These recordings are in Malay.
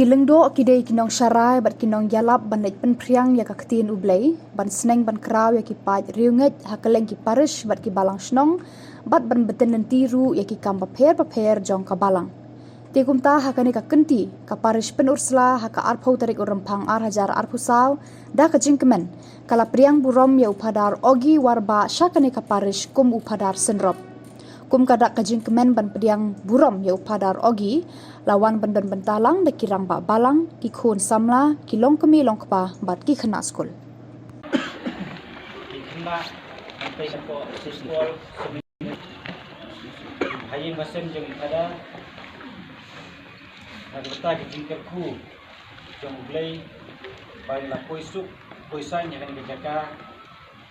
Kilengdo kidei kinong syarai bat kinong yalap ban naik pen priang ya kaktin ublei ban seneng ban kerau ya ki paj riunget hakeleng ki parish bat ki balang snong bat ban beten tiru ya ki kam paper jong ka balang. Tikum ta hakani ka kenti ka parish pen ursla haka arpau tarik urempang hajar arpusau da ka jingkemen kala priang burom ya upadar ogi warba syakani ka parish kum upadar senrop. Kum kadak kajing kemen ban pediang burom ya upadar ogi lawan bandan bentalang de kirang ba balang ki khun samla ki long kemi long kpa bat ki khana skul Ikna sampai sapo sekolah hayin masem jeng ada nagta ki jingkerku jong blay bai la poisuk poisan yang ni jaga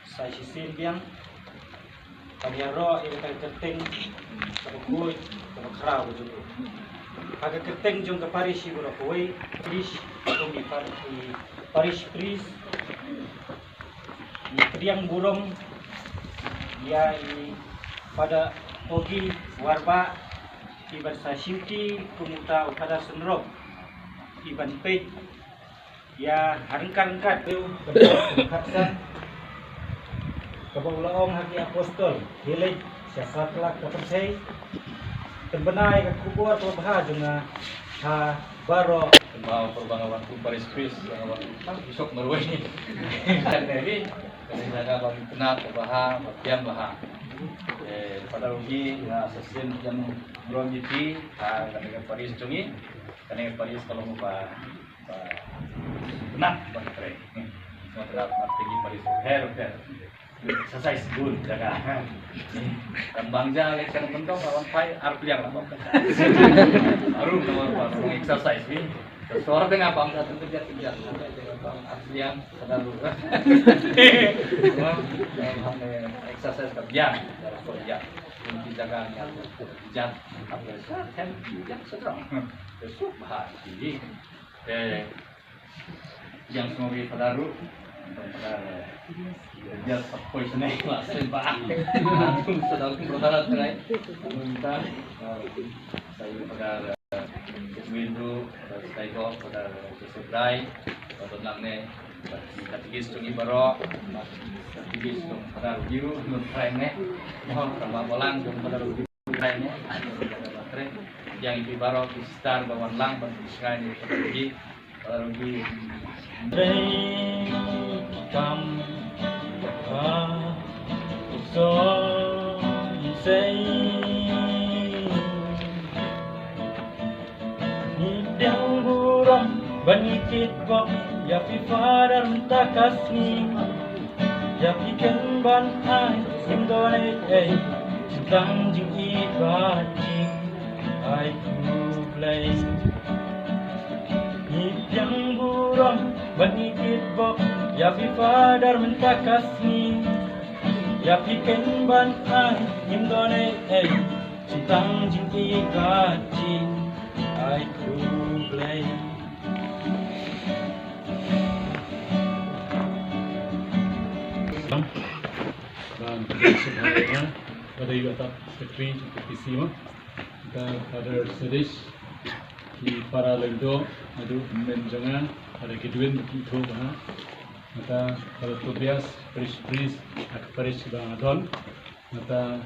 sai sisin biang paniaro ila kay keteng sa kuy sa khara ko jung aga keteng jong ka parish ko koy parish ko mi parish pris ni priang burom ya ini pada ogi warba iban sa simti kumuta pada senrop iban pej ya harengkan-rengkat eu katsan kabaulaong haki apostol hilig siya satlak kapersay terbenay kakubur atau bahas dengan ha baro mau perbangawan ku Paris Chris yang besok meruai ni dan dari jaga bagi penat bahas bagian bahas pada rugi ya sesin yang beromiti dengan Paris jungi dengan Paris kalau mau penat bagi trek mau terap pergi Paris her exercise good jaga dan bangja lekan bentuk lawan pai arpiang lah baru nomor exercise ni sesuatu dengan bangsa terkerja arpiang terlalu exercise kerja dalam kerja kunci jaga yang kerja kan kerja sedang besok bahas ini yang semoga terlalu dia poisonnya langsung langsung sedang berdarah terai minta saya pada window saya go pada sesuai atau namanya kategis tungi baro kategis tung pada biru nun trennya mohon tambah bolang tung pada biru trennya baterai yang itu baro di star bawan lang ban sekali pada rugi come so say Nidang buram banikit bok ya pi fadar mentakasni ya pi kan ban ai singone tang jing ibadi ai ku play Nidang buram banikit bok ya pi fadar mentakasni ya pi kan ban ai singone tang jing ibadi ai ku play dan sebenarnya pada ibadah sekretari seperti sima dan pada sedis di para lendo adu menjangan ada kedua itu bah mata kalau Tobias pris ak pris bang adon mata